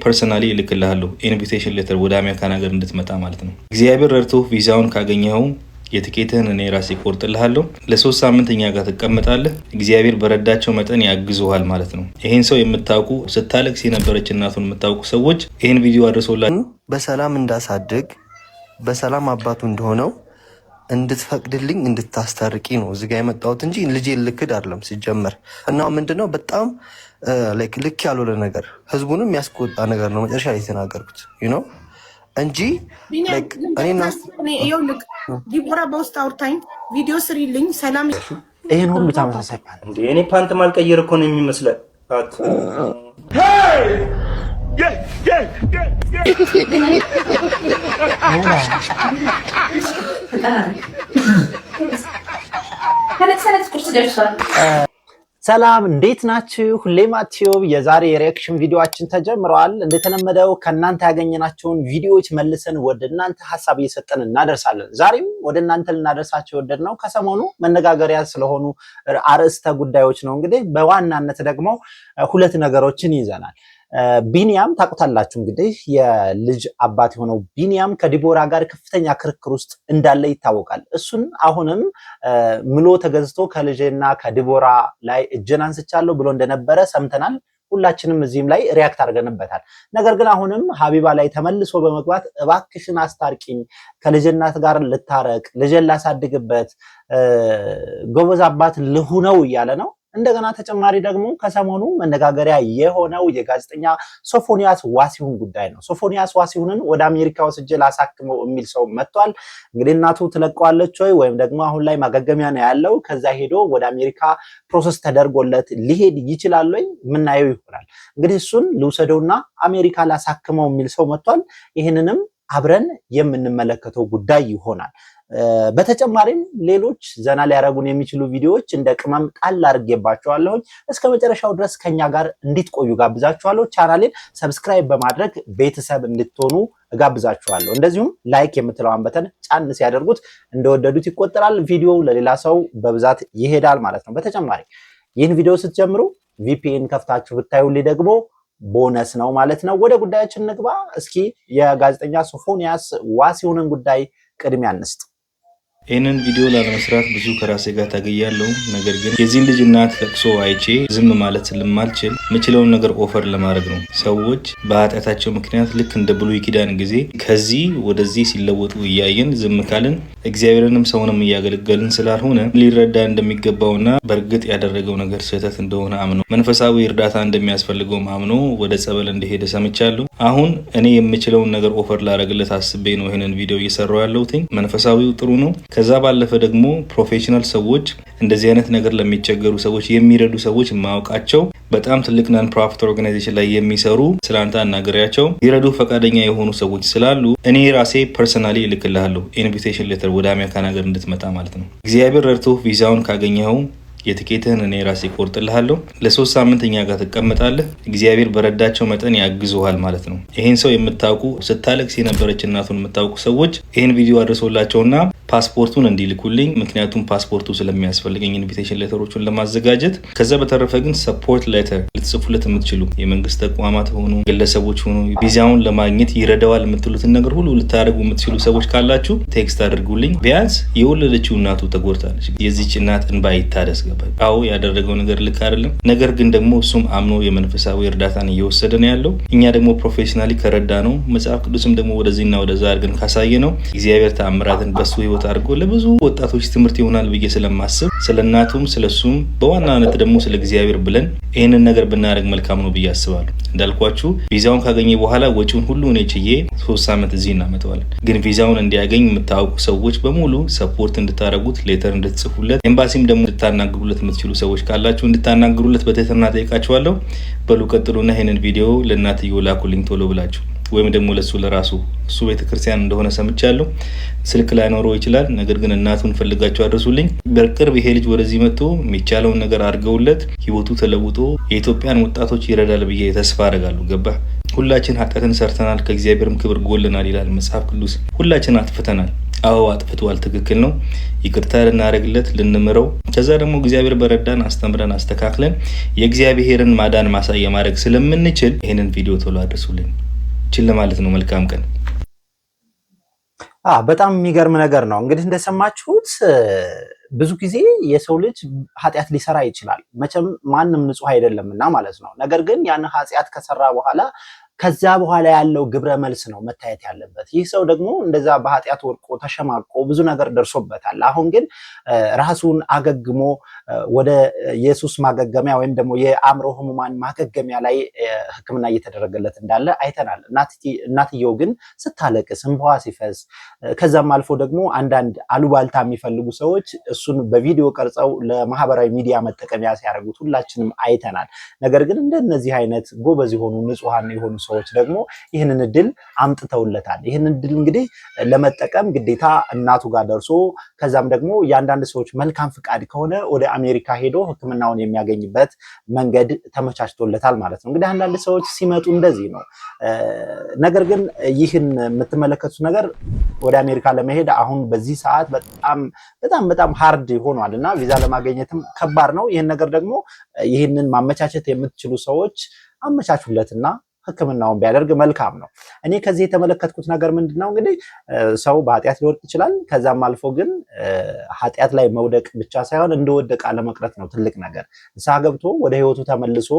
ፐርሰናሊ እልክልሃለሁ ኢንቪቴሽን ሌተር ወደ አሜሪካን ሀገር እንድትመጣ ማለት ነው። እግዚአብሔር ረድቶ ቪዛውን ካገኘኸው የትኬትህን እኔ ራሴ ቆርጥልሃለሁ። ለ3 ሳምንት እኛ ጋር ትቀመጣለህ። እግዚአብሔር በረዳቸው መጠን ያግዙሃል ማለት ነው። ይሄን ሰው የምታውቁ ስታለቅስ የነበረች እናቱን የምታውቁ ሰዎች ይሄን ቪዲዮ አድርሶላችሁ በሰላም እንዳሳድግ በሰላም አባቱ እንደሆነው እንድትፈቅድልኝ እንድታስታርቂ ነው እዚህ ጋር የመጣሁት እንጂ ልጄ ልክድ አይደለም ሲጀመር። እና ምንድነው በጣም ልክ ያልሆነ ነገር ህዝቡንም የሚያስቆጣ ነገር ነው መጨረሻ ላይ የተናገርኩት እንጂ ዲቦራ በውስጥ አውርታኝ ቪዲዮ ስሪልኝ ሰላም ይሄን ሁሉ ተመሳሳይ እንዴ እኔ ፓንት ማልቀየር እኮ ነው የሚመስለው። ሰላም እንዴት ናችሁ? ሁሌም ቲዩብ የዛሬ የሪአክሽን ቪዲዮአችን ተጀምሯል። እንደተለመደው ከናንተ ያገኘናቸውን ቪዲዮዎች መልሰን ወደ እናንተ ሐሳብ እየሰጠን እናደርሳለን። ዛሬም ወደ እናንተ ልናደርሳቸው ወደድነው ከሰሞኑ መነጋገሪያ ስለሆኑ አርዕስተ ጉዳዮች ነው። እንግዲህ በዋናነት ደግሞ ሁለት ነገሮችን ይዘናል። ቢኒያም ታውቁታላችሁ እንግዲህ የልጅ አባት የሆነው ቢኒያም ከዲቦራ ጋር ከፍተኛ ክርክር ውስጥ እንዳለ ይታወቃል። እሱን አሁንም ምሎ ተገዝቶ ከልጅና ከዲቦራ ላይ እጄን አንስቻለሁ ብሎ እንደነበረ ሰምተናል። ሁላችንም እዚህም ላይ ሪያክት አድርገንበታል። ነገር ግን አሁንም ሀቢባ ላይ ተመልሶ በመግባት እባክሽን አስታርቂኝ፣ ከልጅናት ጋር ልታረቅ፣ ልጅን ላሳድግበት፣ ጎበዝ አባት ልሁነው እያለ ነው። እንደገና ተጨማሪ ደግሞ ከሰሞኑ መነጋገሪያ የሆነው የጋዜጠኛ ሶፎንያስ ዋሲሁን ጉዳይ ነው። ሶፎንያስ ዋሲሁንን ወደ አሜሪካ ወስጄ ላሳክመው የሚል ሰው መጥቷል። እንግዲህ እናቱ ትለቀዋለች ወይም ደግሞ አሁን ላይ ማገገሚያ ነው ያለው፣ ከዛ ሄዶ ወደ አሜሪካ ፕሮሰስ ተደርጎለት ሊሄድ ይችላል ወይ ምናየው ይሆናል። እንግዲህ እሱን ልውሰደውና አሜሪካ ላሳክመው የሚል ሰው መጥቷል። ይህንንም አብረን የምንመለከተው ጉዳይ ይሆናል። በተጨማሪም ሌሎች ዘና ሊያረጉን የሚችሉ ቪዲዮዎች እንደ ቅመም ጣል አድርጌባችኋለሁ። እስከ መጨረሻው ድረስ ከኛ ጋር እንድትቆዩ ጋብዛችኋለሁ። ቻናሌን ሰብስክራይብ በማድረግ ቤተሰብ እንድትሆኑ ጋብዛችኋለሁ። እንደዚሁም ላይክ የምትለዋን በተን ጫን ሲያደርጉት እንደወደዱት ይቆጠራል። ቪዲዮው ለሌላ ሰው በብዛት ይሄዳል ማለት ነው። በተጨማሪ ይህን ቪዲዮ ስትጀምሩ VPN ከፍታችሁ ብታዩልኝ ደግሞ ቦነስ ነው ማለት ነው። ወደ ጉዳያችን እንግባ። እስኪ የጋዜጠኛ ሶፎንያስ ዋሲሁንን ጉዳይ ቅድሚያ እንስጥ። ይህንን ቪዲዮ ላለመስራት ብዙ ከራሴ ጋር ታገያለሁ። ነገር ግን የዚህን ልጅ እናት ለቅሶ አይቼ ዝም ማለት ስለማልችል የምችለውን ነገር ኦፈር ለማድረግ ነው። ሰዎች በኃጢአታቸው ምክንያት ልክ እንደ ብሉይ ኪዳን ጊዜ ከዚህ ወደዚህ ሲለወጡ እያየን ዝም ካልን እግዚአብሔርንም ሰውንም እያገለገልን ስላልሆነ ሊረዳ እንደሚገባውና በእርግጥ ያደረገው ነገር ስህተት እንደሆነ አምኖ መንፈሳዊ እርዳታ እንደሚያስፈልገውም አምኖ ወደ ጸበል እንደሄደ ሰምቻለሁ። አሁን እኔ የምችለውን ነገር ኦፈር ላደርግለት አስቤ ነው ይህንን ቪዲዮ እየሰራሁ ያለሁት። መንፈሳዊው ጥሩ ነው። ከዛ ባለፈ ደግሞ ፕሮፌሽናል ሰዎች እንደዚህ አይነት ነገር ለሚቸገሩ ሰዎች የሚረዱ ሰዎች ማውቃቸው በጣም ትልቅ ናን ፕሮፊት ኦርጋናይዜሽን ላይ የሚሰሩ ስላንተ አናገሪያቸው ሊረዱ ፈቃደኛ የሆኑ ሰዎች ስላሉ እኔ ራሴ ፐርሰናሊ እልክልሃለሁ ኢንቪቴሽን ሌተር ወደ አሜሪካን ሀገር እንድትመጣ ማለት ነው። እግዚአብሔር ረድቶ ቪዛውን ካገኘኸው የትኬትህን እኔ ራሴ ቆርጥልሃለሁ። ለ3 ሳምንት እኛ ጋር ትቀመጣለህ። እግዚአብሔር በረዳቸው መጠን ያግዙሃል ማለት ነው። ይሄን ሰው የምታውቁ ስታለቅስ የነበረች እናቱን የምታውቁ ሰዎች ይሄን ቪዲዮ አድርሶላቸውና ፓስፖርቱን እንዲልኩልኝ፣ ምክንያቱም ፓስፖርቱ ስለሚያስፈልገኝ ኢንቪቴሽን ሌተሮቹን ለማዘጋጀት። ከዛ በተረፈ ግን ሰፖርት ሌተር ልትጽፉለት የምትችሉ የመንግስት ተቋማት ሆኑ ግለሰቦች ሆኑ ቪዛውን ለማግኘት ይረዳዋል የምትሉትን ነገር ሁሉ ልታደርጉ የምትችሉ ሰዎች ካላችሁ ቴክስት አድርጉልኝ። ቢያንስ የወለደችው እናቱ ተጎድታለች። የዚች እናት እንባ ይታደስ። አዎ ያደረገው ነገር ልክ አይደለም። ነገር ግን ደግሞ እሱም አምኖ የመንፈሳዊ እርዳታን እየወሰደ ነው ያለው። እኛ ደግሞ ፕሮፌሽናሊ ከረዳ ነው መጽሐፍ ቅዱስም ደግሞ ወደዚህና ወደዛ አድርገን ካሳየ ነው እግዚአብሔር ተአምራትን በሱ ህይወት አድርጎ ለብዙ ወጣቶች ትምህርት ይሆናል ብዬ ስለማስብ ስለ እናቱም ስለሱም በዋናነት ደግሞ ስለ እግዚአብሔር ብለን ይህንን ነገር ብናደርግ መልካም ነው ብዬ አስባለሁ። እንዳልኳችሁ ቪዛውን ካገኘ በኋላ ወጪውን ሁሉ እኔ ችዬ 3 ሳምንት እዚህ እናመጣዋለን። ግን ቪዛውን እንዲያገኝ የምታውቁ ሰዎች በሙሉ ሰፖርት እንድታደርጉት፣ ሌተር እንድትጽፉለት፣ ኤምባሲም ደግሞ እንድታናግሩለት የምትችሉ ሰዎች ካላችሁ እንድታናግሩለት በትህትና ጠይቃችኋለሁ። በሉ ቀጥሉና ይህንን ቪዲዮ ለእናትየው ላኩልኝ ቶሎ ብላችሁ፣ ወይም ደግሞ ለሱ ለራሱ እሱ ቤተክርስቲያን እንደሆነ ሰምቻለሁ። ስልክ ላይኖረው ይችላል። ነገር ግን እናቱን ፈልጋችሁ አድርሱልኝ። በቅርብ ይሄ ልጅ ወደዚህ መጥቶ የሚቻለውን ነገር አድርገውለት ህይወቱ ተለውጦ የኢትዮጵያን ወጣቶች ይረዳል ብዬ ተስፋ አደርጋለሁ። ገባህ? ሁላችን ኃጢአትን ሰርተናል ከእግዚአብሔርም ክብር ጎልናል ይላል መጽሐፍ ቅዱስ። ሁላችን አጥፍተናል። አዎ አጥፍቷል፣ ትክክል ነው። ይቅርታ ልናደርግለት ልንምረው፣ ከዛ ደግሞ እግዚአብሔር በረዳን አስተምረን አስተካክለን የእግዚአብሔርን ማዳን ማሳያ ማድረግ ስለምንችል ይህንን ቪዲዮ ቶሎ አድርሱልን። ችል ማለት ነው። መልካም ቀን። በጣም የሚገርም ነገር ነው። እንግዲህ እንደሰማችሁት ብዙ ጊዜ የሰው ልጅ ኃጢአት ሊሰራ ይችላል። መቼም ማንም ንጹህ አይደለምና ማለት ነው። ነገር ግን ያን ኃጢአት ከሰራ በኋላ ከዛ በኋላ ያለው ግብረ መልስ ነው መታየት ያለበት። ይህ ሰው ደግሞ እንደዛ በኃጢአት ወድቆ ተሸማቆ ብዙ ነገር ደርሶበታል። አሁን ግን ራሱን አገግሞ ወደ ኢየሱስ ማገገሚያ ወይም ደግሞ የአእምሮ ህሙማን ማገገሚያ ላይ ሕክምና እየተደረገለት እንዳለ አይተናል። እናትየው ግን ስታለቅስ እንባዋ ሲፈስ፣ ከዛም አልፎ ደግሞ አንዳንድ አሉባልታ የሚፈልጉ ሰዎች እሱን በቪዲዮ ቀርጸው ለማህበራዊ ሚዲያ መጠቀሚያ ሲያደርጉት ሁላችንም አይተናል። ነገር ግን እንደነዚህ አይነት ጎበዝ የሆኑ ንጹሃን የሆኑ ሰዎች ደግሞ ይህንን እድል አምጥተውለታል። ይህንን እድል እንግዲህ ለመጠቀም ግዴታ እናቱ ጋር ደርሶ ከዛም ደግሞ የአንዳንድ ሰዎች መልካም ፍቃድ ከሆነ ወደ አሜሪካ ሄዶ ሕክምናውን የሚያገኝበት መንገድ ተመቻችቶለታል ማለት ነው። እንግዲህ አንዳንድ ሰዎች ሲመጡ እንደዚህ ነው። ነገር ግን ይህን የምትመለከቱት ነገር ወደ አሜሪካ ለመሄድ አሁን በዚህ ሰዓት በጣም ሃርድ ሆኗል እና ቪዛ ለማግኘትም ከባድ ነው። ይህን ነገር ደግሞ ይህንን ማመቻቸት የምትችሉ ሰዎች አመቻቹለትና ሕክምናውን ቢያደርግ መልካም ነው። እኔ ከዚህ የተመለከትኩት ነገር ምንድነው እንግዲህ ሰው በኃጢአት ሊወድቅ ይችላል። ከዛም አልፎ ግን ኃጢአት ላይ መውደቅ ብቻ ሳይሆን እንደወደቀ አለመቅረት ነው ትልቅ ነገር። ንስሐ ገብቶ ወደ ህይወቱ ተመልሶ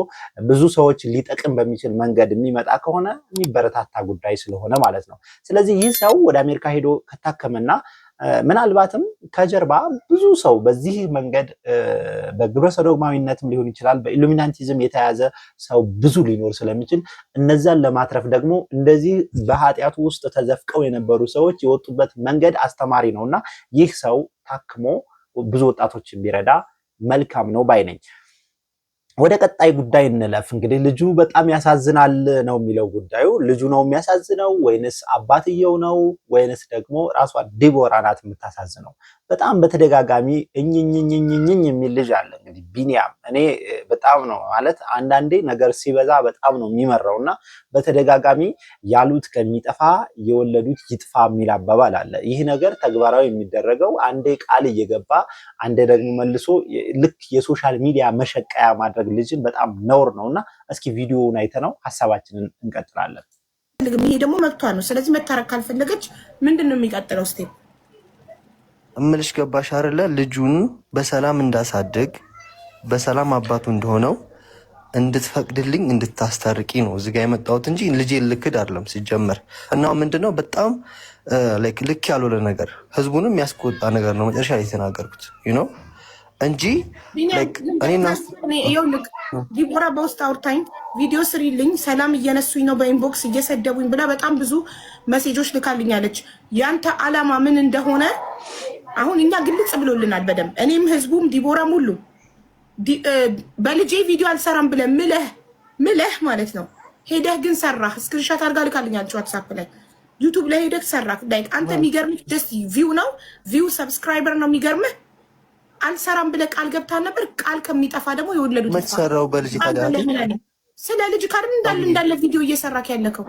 ብዙ ሰዎች ሊጠቅም በሚችል መንገድ የሚመጣ ከሆነ የሚበረታታ ጉዳይ ስለሆነ ማለት ነው። ስለዚህ ይህ ሰው ወደ አሜሪካ ሄዶ ከታከመና ምናልባትም ከጀርባ ብዙ ሰው በዚህ መንገድ በግብረ ሰዶማዊነትም ሊሆን ይችላል፣ በኢሉሚናንቲዝም የተያዘ ሰው ብዙ ሊኖር ስለሚችል እነዛን ለማትረፍ ደግሞ እንደዚህ በኃጢአቱ ውስጥ ተዘፍቀው የነበሩ ሰዎች የወጡበት መንገድ አስተማሪ ነውና ይህ ሰው ታክሞ ብዙ ወጣቶችን ቢረዳ መልካም ነው ባይ ነኝ። ወደ ቀጣይ ጉዳይ እንለፍ። እንግዲህ ልጁ በጣም ያሳዝናል ነው የሚለው ጉዳዩ። ልጁ ነው የሚያሳዝነው ወይንስ አባትየው ነው ወይንስ ደግሞ ራሷ ዲቦራ ናት የምታሳዝነው? በጣም በተደጋጋሚ እኝኝኝኝኝ የሚል ልጅ አለ። እንግዲህ ቢኒያም እኔ በጣም ነው ማለት አንዳንዴ ነገር ሲበዛ በጣም ነው የሚመራውና በተደጋጋሚ ያሉት ከሚጠፋ የወለዱት ይጥፋ የሚል አባባል አለ። ይህ ነገር ተግባራዊ የሚደረገው አንዴ ቃል እየገባ አንዴ ደግሞ መልሶ ልክ የሶሻል ሚዲያ መሸቀያ ማድረግ ልጅን በጣም ነውር ነውና እስኪ ቪዲዮውን አይተነው ሐሳባችንን እንቀጥላለን። ይሄ ደግሞ መብቷ ነው። ስለዚህ መታረቅ ካልፈለገች ምንድነው የሚቀጥለው ስቴፕ? እምልሽ ገባሽ አይደለ? ልጁን በሰላም እንዳሳድግ በሰላም አባቱ እንደሆነው እንድትፈቅድልኝ እንድታስታርቂ ነው እዚህ ጋር የመጣሁት እንጂ ልጄ ልክድ አይደለም ሲጀመር። እና ምንድነው በጣም ልክ ያልሆነ ነገር ህዝቡንም ያስቆጣ ነገር ነው መጨረሻ ላይ የተናገርኩት እንጂ ዲቦራ በውስጥ አውርታኝ ቪዲዮ ስሪልኝ ሰላም እየነሱኝ ነው በኢንቦክስ እየሰደቡኝ ብላ በጣም ብዙ መሴጆች ልካልኛለች። ያንተ አላማ ምን እንደሆነ አሁን እኛ ግልጽ ብሎልናል በደንብ እኔም ህዝቡም ዲቦራም ሁሉ በልጄ ቪዲዮ አልሰራም ብለህ ምለህ ማለት ነው። ሄደህ ግን ሰራህ። ስክሪንሻት አድርጋ ልካልኛለች ዋትሳፕ ላይ ዩቱብ ላይ ሄደህ ሰራህ። አንተ የሚገርምህ ጀስት ቪው ነው ቪው ሰብስክራይበር ነው የሚገርምህ። አልሰራም ብለህ ቃል ገብታል ነበር። ቃል ከሚጠፋ ደግሞ የወለዱት መሰራው በልጅ ታዲያ ስለ ልጅ ካርም እንዳለ ቪዲዮ እየሰራክ ያለከው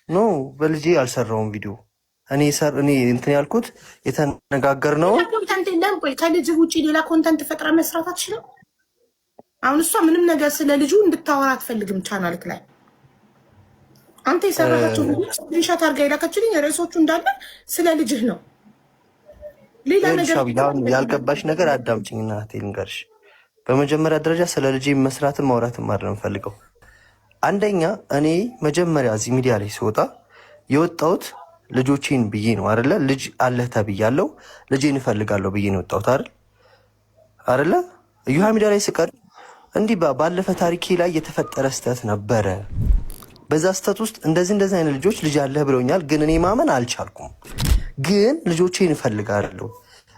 ኖ በልጅ አልሰራውም ቪዲዮ እኔ እንትን ያልኩት የተነጋገርነው ኮንተንት የለም። ቆይ ከልጅ ውጪ ሌላ ኮንተንት ፈጥራ መስራት አትችልም? አሁን እሷ ምንም ነገር ስለ ልጁ እንድታወራ አትፈልግም ቻናልክ ላይ። አንተ የሰራሃቸው ስክሪንሾት አድርጋ የላከችልኝ ርዕሶቹ እንዳለ ስለ ልጅህ ነው። ሌላ ነገር ያልገባሽ ነገር አዳምጪኝና እህቴ ልንገርሽ። በመጀመሪያ ደረጃ ስለ ልጅ መስራትም ማውራትም አይደለም ፈልገው። አንደኛ እኔ መጀመሪያ እዚህ ሚዲያ ላይ ሲወጣ የወጣሁት ልጆቼን ብዬ ነው አይደለ? ልጅ አለህ ተብያለሁ። ልጄን እፈልጋለሁ ብዬ ነው የወጣሁት አይደለ? እዩሃ ሚዲያ ላይ ስቀር እንዲህ ባለፈ ታሪኬ ላይ የተፈጠረ ስህተት ነበረ። በዛ ስህተት ውስጥ እንደዚህ አይነት ልጆች ልጅ አለህ ብለውኛል፣ ግን እኔ ማመን አልቻልኩም። ግን ልጆቼን እፈልጋለሁ፣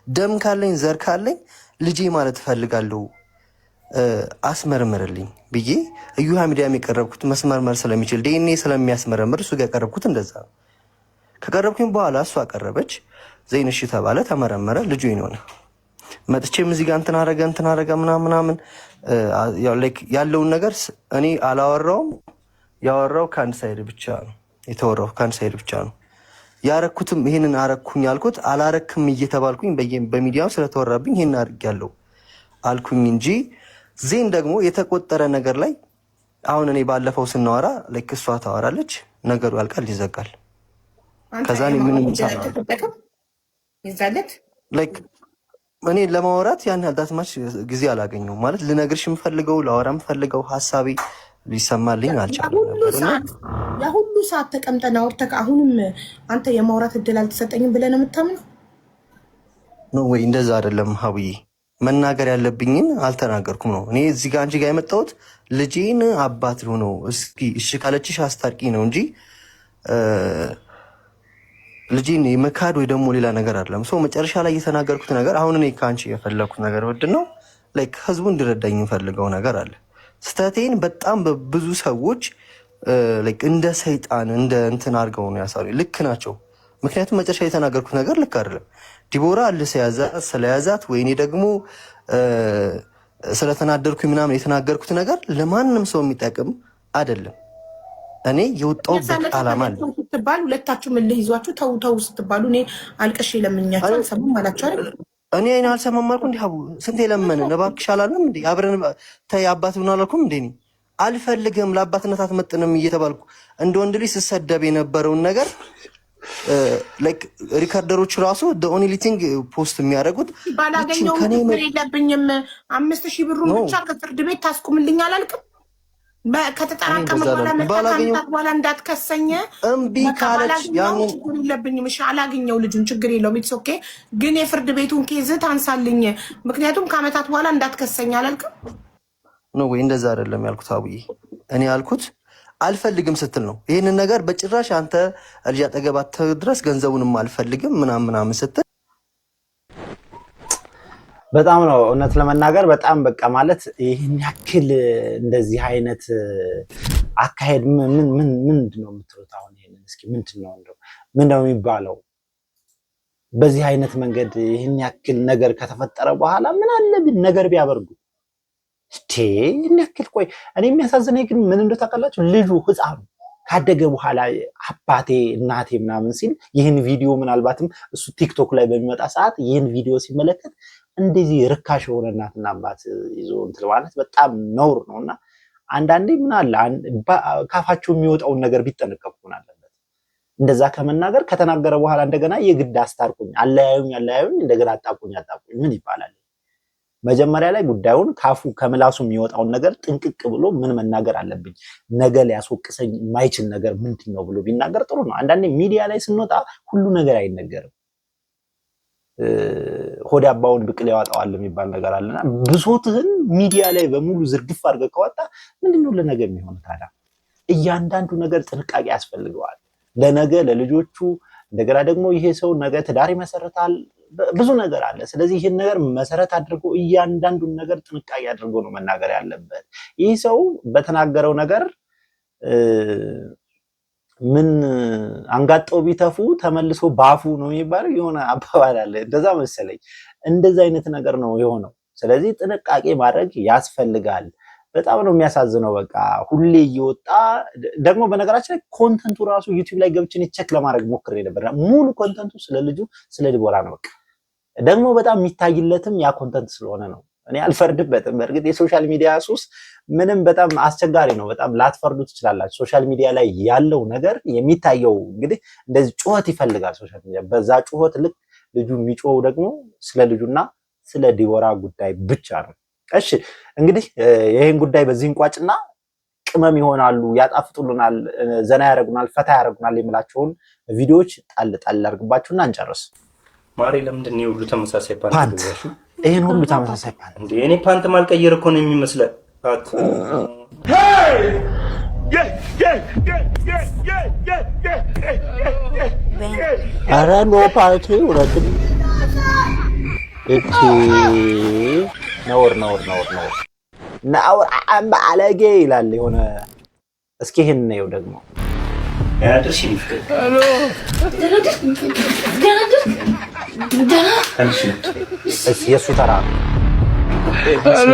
ደም ካለኝ ዘር ካለኝ ልጄ ማለት እፈልጋለሁ፣ አስመርምርልኝ ብዬ እዩሃ ሚዲያ የቀረብኩት መስመርመር ስለሚችል ዲኤንኤ ስለሚያስመረምር እሱ ጋር ያቀረብኩት እንደዛ ነው። ከቀረብኩኝ በኋላ እሱ አቀረበች፣ ዘይን እሺ ተባለ፣ ተመረመረ፣ ልጁ ይሆነ መጥቼም እዚህ ጋር እንትን አረገ ምናምን ያለውን ነገር እኔ አላወራውም። ያወራው ከአንድ ሳይድ ብቻ ነው የተወራው፣ ከአንድ ሳይድ ብቻ ነው። ያረኩትም ይሄንን አረኩኝ አልኩት አላረክም እየተባልኩኝ በሚዲያው ስለተወራብኝ ይሄን አድርጌያለሁ አልኩኝ እንጂ ዜን ደግሞ የተቆጠረ ነገር ላይ አሁን እኔ ባለፈው ስናወራ ላይክ እሷ ታወራለች ነገሩ ያልቃል ይዘጋል ከዛ ምንም ይዛለት ላይክ እኔ ለማውራት ያን አዳትማች ጊዜ አላገኘው ማለት ልነግርሽ የምፈልገው ላወራም ፈልገው ሐሳቤ ሊሰማልኝ አልቻለም ያ ሁሉ ሰዓት ተቀምጠን አውርተህ አሁንም አንተ የማውራት እድል አልተሰጠኝም ብለህ ነው የምታምነው ነው ወይ እንደዛ አይደለም ሀብዬ መናገር ያለብኝን አልተናገርኩም ነው እኔ እዚህ ጋር አንቺ ጋር የመጣሁት ልጄን አባት ሆኖ እስኪ እሺ ካለችሽ አስታርቂ ነው እንጂ ልጄን የመካድ ወይ ደግሞ ሌላ ነገር አይደለም ሶ መጨረሻ ላይ የተናገርኩት ነገር አሁን እኔ ካንቺ የፈለኩት ነገር ወድነው ላይክ ህዝቡ እንዲረዳኝ ፈልገው ነገር አለ ስተቴን በጣም በብዙ ሰዎች ላይክ እንደ ሰይጣን እንደ እንትን አድርገው ነው ያሳሉ ልክ ናቸው ምክንያቱም መጨረሻ የተናገርኩት ነገር ልክ አይደለም ዲቦራ ስለያዛት ወይኔ ደግሞ ስለተናደርኩኝ ምናምን የተናገርኩት ነገር ለማንም ሰው የሚጠቅም አይደለም እኔ የወጣሁበት ዓላማ አለ ስትባሉ ሁለታችሁም ልይዟችሁ ተው ስትባሉ እኔ አልቀሽ ለምኛችሁ አልሰማም አላችሁ አይደል እኔ አይና አልሰማም አልኩ እንዴ ሀቡ ስንቴ ለመነ እባክሽ አላለም እንዴ አብረን ተይ አባት ብና አላልኩም እንዴ አልፈልግም ለአባትነት አትመጥንም እየተባልኩ እንደ ወንድ ልጅ ስሰደብ የነበረውን ነገር ላይክ ሪካርደሮች ራሱ the only thing ፖስት የሚያደርጉት ባላገኘው ምን የለብኝም 5000 ብሩን ብቻ ከፍርድ ቤት ታስቁምልኝ አላልኩም ከተጠራቀመ በኋላ እንዳትከሰኝ እምቢ ካለች ያንን የለብኝም እሺ አላገኘው ልጁን ችግር የለውም ኢትስ ኦኬ ግን የፍርድ ቤቱን ኬዝ ታንሳልኝ ምክንያቱም ከአመታት በኋላ እንዳትከሰኝ አላልኩም ነው ወይ እንደዛ አይደለም ያልኩት አቡዬ እኔ ያልኩት አልፈልግም ስትል ነው ይሄንን ነገር በጭራሽ አንተ ልጅ አጠገባት ድረስ ገንዘቡንም አልፈልግም ምናምን ስትል በጣም ነው እውነት ለመናገር በጣም በቃ ማለት ይሄን ያክል እንደዚህ አይነት አካሄድ ምንድነው የምትሉት አሁን ይሄንን እስኪ ምንድነው የሚባለው በዚህ አይነት መንገድ ይሄን ያክል ነገር ከተፈጠረ በኋላ ምን አለብን ነገር ቢያበርጉ ይሄን ያክል ቆይ እኔ የሚያሳዝነኝ ግን ምን እንደተቀላችሁ ልጁ ህፃኑ ካደገ በኋላ አባቴ እናቴ ምናምን ሲል ይሄን ቪዲዮ ምናልባትም እሱ ቲክቶክ ላይ በሚመጣ ሰዓት ይሄን ቪዲዮ ሲመለከት እንደዚህ ርካሽ የሆነ እናትና አባት ይዞ እንትን ማለት በጣም ነውር ነውና አንዳንዴ ምን አለ ካፋቸው የሚወጣውን ነገር ቢጠነቀቁ አለበት እንደዛ ከመናገር ከተናገረ በኋላ እንደገና የግድ አስታርቁኝ አለያዩኝ እንደገና አጣቁኝ ምን ይባላል መጀመሪያ ላይ ጉዳዩን ካፉ ከምላሱ የሚወጣውን ነገር ጥንቅቅ ብሎ ምን መናገር አለብኝ ነገ ሊያስወቅሰኝ የማይችል ነገር ምንድነው ብሎ ቢናገር ጥሩ ነው አንዳንዴ ሚዲያ ላይ ስንወጣ ሁሉ ነገር አይነገርም ሆድ አባውን ብቅል ያወጣዋል የሚባል ነገር አለና ብሶትህን ሚዲያ ላይ በሙሉ ዝርግፍ አድርገህ ከወጣ ምንድነው ለነገ የሚሆነው ታዲያ እያንዳንዱ ነገር ጥንቃቄ ያስፈልገዋል ለነገ ለልጆቹ እንደገና ደግሞ ይሄ ሰው ነገ ትዳር ይመሰረታል ብዙ ነገር አለ ስለዚህ ይሄን ነገር መሰረት አድርጎ እያንዳንዱ ነገር ጥንቃቄ አድርጎ ነው መናገር ያለበት ይሄ ሰው በተናገረው ነገር ምን አንጋጠው ቢተፉ ተመልሶ ባፉ ነው የሚባለው የሆነ አባባል አለ እንደዛ መሰለኝ እንደዛ አይነት ነገር ነው የሆነው ስለዚህ ጥንቃቄ ማድረግ ያስፈልጋል በጣም ነው የሚያሳዝነው በቃ ሁሌ እየወጣ ደግሞ በነገራችን ላይ ኮንተንቱ ራሱ ዩቲዩብ ላይ ገብቼ ቼክ ለማድረግ ሞክሬ ነበር ሙሉ ኮንተንቱ ስለ ልጁ ስለ ዲቦራ ነው በቃ ደግሞ በጣም የሚታይለትም ያ ኮንተንት ስለሆነ ነው እኔ አልፈርድበትም በእርግጥ የሶሻል ሚዲያ ሱስ ምንም በጣም አስቸጋሪ ነው በጣም ላትፈርዱ ትችላላችሁ ሶሻል ሚዲያ ላይ ያለው ነገር የሚታየው እንግዲህ እንደዚህ ጩኸት ይፈልጋል ሶሻል ሚዲያ በዛ ጩኸት ልክ ልጁ የሚጮው ደግሞ ስለ ልጁና ስለ ዲቦራ ጉዳይ ብቻ ነው እሺ እንግዲህ ይሄን ጉዳይ በዚህ እንቋጭና ቅመም ይሆናሉ ያጣፍጡልናል ዘና ያረጉናል ፈታ ያረጉናል የምላችሁን ቪዲዮዎች ጣል አርግባችሁና እንጨርስ ማሪ ለምንድን ነው ሁሉ ተመሳሳይ ፓንት ይሄን ሁሉ ተመሳሳይ ፓንት እንዴ እኔ ፓንት ማልቀየር እኮ ነው የሚመስለው አረ ኖ ፓርቲ ወራትን እቲ ነውር አለጌ ይላል የሆነ እስኪ ይሄን ነው ደግሞ ያድርሽ ይፍከ ሄሎ እሺ የሱ ተራ ሄሎ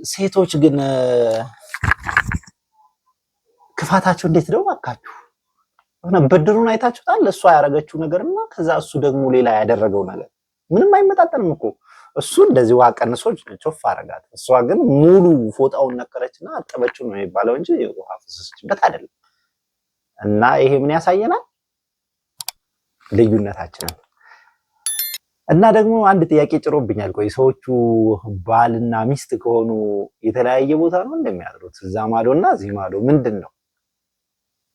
ሴቶች ግን ክፋታቸው እንዴት ነው አካችሁ? እና በድሩን አይታችሁታል? እሷ ያረጋችው ነገርና ከዛ እሱ ደግሞ ሌላ ያደረገው ነገር ምንም አይመጣጠንም እኮ። እሱ እንደዚህ ውሃ ቀንሶች ቾፍ አረጋት፣ እሷ ግን ሙሉ ፎጣውን ነከረችና አጠበችው ነው የሚባለው እንጂ ውሃ ፈሰሰችበት አይደለም። እና ይሄ ምን ያሳየናል? ልዩነታችንን። እና ደግሞ አንድ ጥያቄ ጭሮብኛል። ቆይ ሰዎቹ ባልና ሚስት ከሆኑ የተለያየ ቦታ ነው እንደሚያድሩት? እዛ ማዶና እዚህ ማዶ ምንድነው?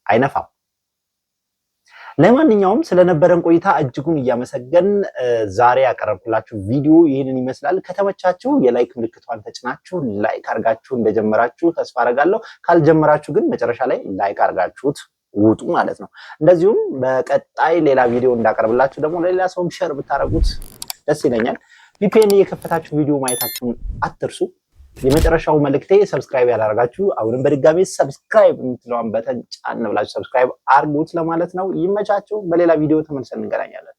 አይነፋም። ለማንኛውም ስለነበረን ቆይታ እጅጉን እያመሰገን ዛሬ ያቀረብኩላችሁ ቪዲዮ ይህንን ይመስላል። ከተመቻችሁ የላይክ ምልክቷን ተጭናችሁ ላይክ አርጋችሁ እንደጀመራችሁ ተስፋ አረጋለሁ። ካልጀመራችሁ ግን መጨረሻ ላይ ላይክ አርጋችሁት ውጡ ማለት ነው። እንደዚሁም በቀጣይ ሌላ ቪዲዮ እንዳቀርብላችሁ ደግሞ ለሌላ ሰውም ሼር ብታረጉት ደስ ይለኛል። ቪፒኤን እየከፈታችሁ ቪዲዮ ማየታችሁን አትርሱ። የመጨረሻው መልእክቴ ሰብስክራይብ ያላረጋችሁ አሁንም በድጋሚ ሰብስክራይብ የምትለዋን በተን ጫን ብላችሁ ሰብስክራይብ አርጉት ለማለት ነው። ይመቻችሁ። በሌላ ቪዲዮ ተመልሰን እንገናኛለን።